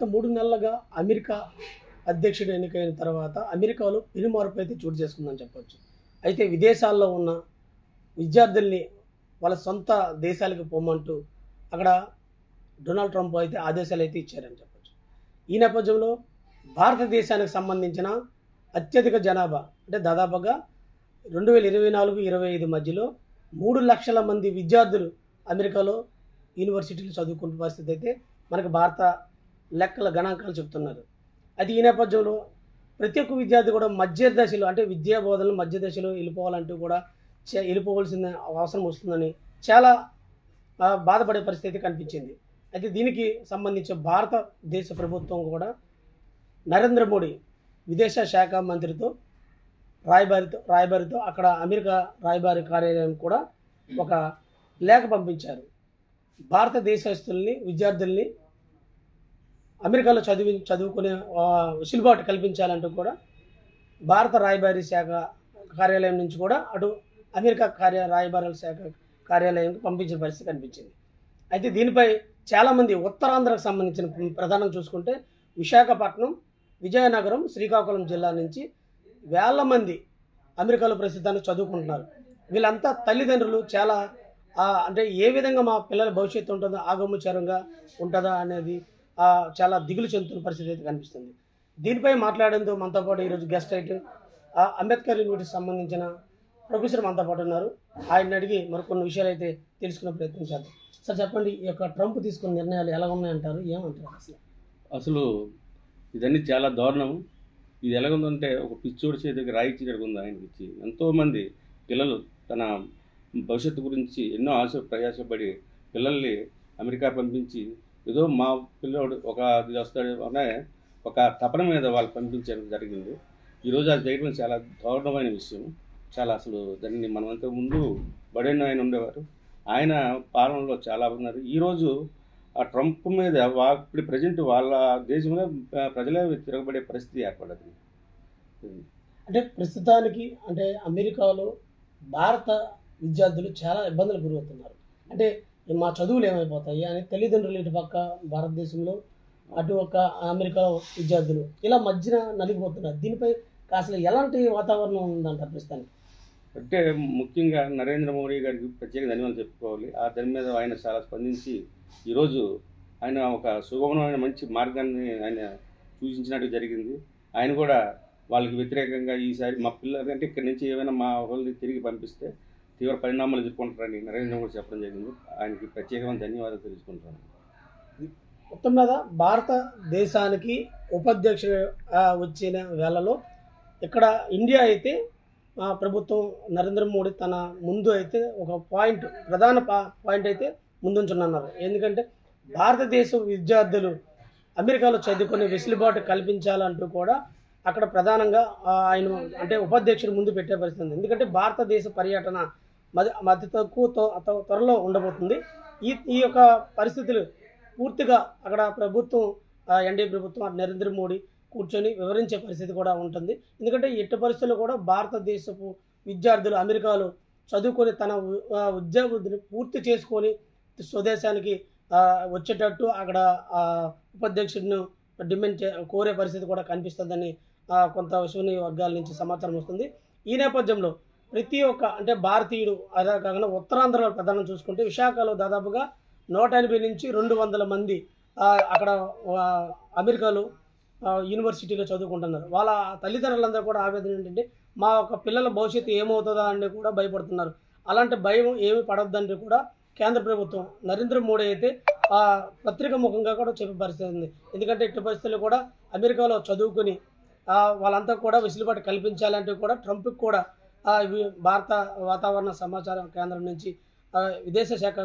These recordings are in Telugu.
గత 3 నెలలుగా అమెరికా అధ్యక్షుడు ఎన్నికైన తర్వాత అమెరికాలో పెనుమార్పు అయితే చోటు చేసుకుందని చెప్పొచ్చు. అయితే విదేశాల్లో ఉన్న విద్యార్థుల్ని వాళ్ళ సొంత దేశాలకు పొమ్మంటూ అక్కడ డొనాల్డ్ ట్రంప్ అయితే ఆదేశాలు అయితే ఇచ్చారని చెప్పొచ్చు. ఈ నేపథ్యంలో భారతదేశానికి సంబంధించిన అత్యధిక జనాభా అంటే దాదాపుగా 2024-25 మధ్యలో 3 లక్షల మంది విద్యార్థులు అమెరికాలో యూనివర్సిటీలు చదువుకునే పరిస్థితి అయితే మనకు భారత లెక్కల గణాంకాలు చెప్తున్నారు. అది ఈ నేపథ్యంలో ప్రతి ఒక్క విద్యార్థి కూడా మధ్య దశలో అంటే విద్యా బోధనలు మధ్య దశలో వెళ్ళిపోవాలంటూ కూడా వెళ్ళిపోవాల్సిన అవసరం వస్తుందని చాలా బాధపడే పరిస్థితి కనిపించింది. అయితే దీనికి సంబంధించి భారతదేశ ప్రభుత్వం కూడా నరేంద్ర మోడీ విదేశ శాఖ మంత్రితో రాయబారితో అక్కడ అమెరికా రాయబారి కార్యాలయం కూడా ఒక లేఖ పంపించారు. భారతదేశస్తుల్ని విద్యార్థుల్ని అమెరికాలో చదువుకునే వెసులుబాటు కల్పించాలంటూ కూడా భారత రాయబారి శాఖ కార్యాలయం నుంచి కూడా అటు అమెరికా రాయబారాల శాఖ కార్యాలయానికి పంపించిన పరిస్థితి కనిపించింది. అయితే దీనిపై చాలామంది ఉత్తరాంధ్రకు సంబంధించిన ప్రధానంగా చూసుకుంటే విశాఖపట్నం, విజయనగరం, శ్రీకాకుళం జిల్లా నుంచి వేల మంది అమెరికాలో ప్రస్తుతానికి చదువుకుంటున్నారు. వీళ్ళంతా తల్లిదండ్రులు చాలా అంటే ఏ విధంగా మా పిల్లల భవిష్యత్తు ఉంటుందో ఆగమచారంగా ఉంటుందా అనేది చాలా దిగులు చెందుతున్న పరిస్థితి అయితే కనిపిస్తుంది. దీనిపై మాట్లాడేందుకు మనతో పాటు ఈరోజు గెస్ట్ అయితే అంబేద్కర్ యూనివర్సిటీకి సంబంధించిన ప్రొఫెసర్ మనతో పాటు ఉన్నారు. ఆయన అడిగి మరికొన్ని విషయాలు అయితే తెలుసుకునే ప్రయత్నం చేద్దాం. సార్ చెప్పండి, ఈ యొక్క ట్రంప్ తీసుకున్న నిర్ణయాలు ఎలా ఉన్నాయంటారు, ఏమంటారు? అసలు ఇదన్నీ చాలా దారుణం. ఇది ఎలాగుందంటే ఒక పిచ్చోడి చేతికి రాయిచ్చి జరుగుంది ఆయనకి ఇచ్చి. ఎంతోమంది పిల్లలు తన భవిష్యత్తు గురించి ఎన్నో ప్రయాసపడి పిల్లల్ని అమెరికా పంపించి ఏదో మా పిల్లోడు ఒక ఇది వస్తాడు అనే ఒక తపన మీద వాళ్ళు పంపించడం జరిగింది. ఈరోజు అది చేయడం చాలా దారుణమైన విషయం. చాలా అసలు దాన్ని మనం అంతకుముందు బడైన ఆయన ఉండేవారు, ఆయన పాలనలో చాలా ఉన్నారు. ఈరోజు ఆ ట్రంప్ మీద ఇప్పుడు ప్రజెంట్ వాళ్ళ దేశంలో ప్రజలే తిరగబడే పరిస్థితి ఏర్పడదు. అంటే ప్రస్తుతానికి అంటే అమెరికాలో భారత విద్యార్థులు చాలా ఇబ్బందులు గురవుతున్నారు. అంటే మా చదువులు ఏమైపోతాయి అని తల్లిదండ్రులు ఇటు పక్క భారతదేశంలో అటు ఒక అమెరికా విద్యార్థులు ఇలా మధ్యన నలిగిపోతున్నారు. దీనిపై అసలు ఎలాంటి వాతావరణం ఉందంటారు ప్రస్తుతానికి? అంటే ముఖ్యంగా నరేంద్ర మోడీ గారికి ప్రత్యేక ధన్యవాదాలు చెప్పుకోవాలి. ఆ దాని మీద ఆయన చాలా స్పందించి ఈరోజు ఆయన ఒక సుగమమైన మంచి మార్గాన్ని ఆయన సూచించినట్టు జరిగింది. ఆయన కూడా వాళ్ళకి వ్యతిరేకంగా ఈసారి మా పిల్లలంటే ఇక్కడి నుంచి ఏమైనా మా వాళ్ళని తిరిగి పంపిస్తే తీవ్ర పరిణామాలు ఎదుర్కొంటారని నరేంద్ర మోడీ చెప్పడం జరిగింది. ఆయనకి ప్రత్యేకమైన ధన్యవాదాలు తెలుసుకుంటాను. మొత్తం మీద భారతదేశానికి ఉపాధ్యక్షుడు వచ్చిన వేళలో ఇక్కడ ఇండియా అయితే ప్రభుత్వం నరేంద్ర మోడీ తన ముందు అయితే ఒక ప్రధాన పాయింట్ అయితే ముందుంచున్నారు. ఎందుకంటే భారతదేశ విద్యార్థులు అమెరికాలో చదువుకునే వెసులుబాటు కల్పించాలంటూ కూడా అక్కడ ప్రధానంగా ఆయన అంటే ఉపాధ్యక్షుడు ముందు పెట్టే పరిస్థితి ఉంది. ఎందుకంటే భారతదేశ పర్యటన అతి తక్కువ త్వరలో ఉండబోతుంది. ఈ యొక్క పరిస్థితులు పూర్తిగా అక్కడ ప్రభుత్వం ఎన్డీఏ ప్రభుత్వం నరేంద్ర మోడీ కూర్చొని వివరించే పరిస్థితి కూడా ఉంటుంది. ఎందుకంటే ఎట్టి పరిస్థితుల్లో కూడా భారతదేశపు విద్యార్థులు అమెరికాలో చదువుకొని తన ఉద్యోగాన్ని పూర్తి చేసుకొని స్వదేశానికి వచ్చేటట్టు అక్కడ ఉపాధ్యక్షుడిని డిమాండ్ కోరే పరిస్థితి కూడా కనిపిస్తుందని కొంత విశ్వనీయ వర్గాల నుంచి సమాచారం వస్తుంది. ఈ నేపథ్యంలో ప్రతి ఒక్క అంటే భారతీయుడు అదే కాకుండా ఉత్తరాంధ్రలో ప్రధానం చూసుకుంటే విశాఖలో దాదాపుగా 180 నుంచి 200 మంది అక్కడ అమెరికాలో యూనివర్సిటీలో చదువుకుంటున్నారు. వాళ్ళ తల్లిదండ్రులందరూ కూడా ఆవేదన ఏంటంటే మా యొక్క పిల్లల భవిష్యత్తు ఏమవుతుందా అని కూడా భయపడుతున్నారు. అలాంటి భయం ఏమి పడొద్దంటే కూడా కేంద్ర ప్రభుత్వం నరేంద్ర మోడీ అయితే పత్రిక ముఖంగా కూడా చెప్పే పరిస్థితి ఉంది. ఎందుకంటే ఇట్టి పరిస్థితుల్లో కూడా అమెరికాలో చదువుకుని వాళ్ళంతా కూడా వెసులుబాటు కల్పించాలంటే కూడా ట్రంప్కి కూడా భారత వాతావరణ సమాచార కేంద్రం నుంచి విదేశ శాఖ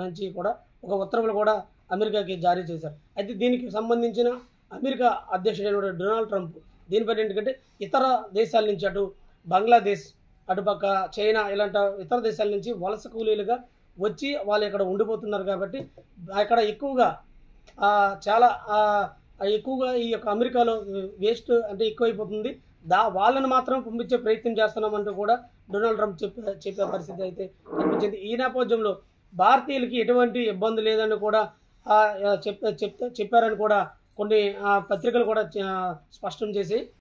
నుంచి కూడా ఒక ఉత్తర్వులు కూడా అమెరికాకి జారీ చేశారు. అయితే దీనికి సంబంధించిన అమెరికా అధ్యక్షుడైన డొనాల్డ్ ట్రంప్ దీనిపై ఏంటంటే ఇతర దేశాల నుంచి అటు బంగ్లాదేశ్ అటుపక్క చైనా ఇలాంటి ఇతర దేశాల నుంచి వలస కూలీలుగా వచ్చి వాళ్ళు ఇక్కడ ఉండిపోతున్నారు. కాబట్టి అక్కడ ఎక్కువగా చాలా ఎక్కువగా ఈ యొక్క అమెరికాలో వేస్ట్ అంటే ఎక్కువైపోతుంది. వాళ్ళని మాత్రం పంపించే ప్రయత్నం చేస్తున్నామంటూ కూడా డొనాల్డ్ ట్రంప్ చెప్పే పరిస్థితి అయితే కనిపించింది. ఈ నేపథ్యంలో భారతీయులకి ఎటువంటి ఇబ్బంది లేదని కూడా చెప్పారని కూడా కొన్ని పత్రికలు కూడా స్పష్టం చేసి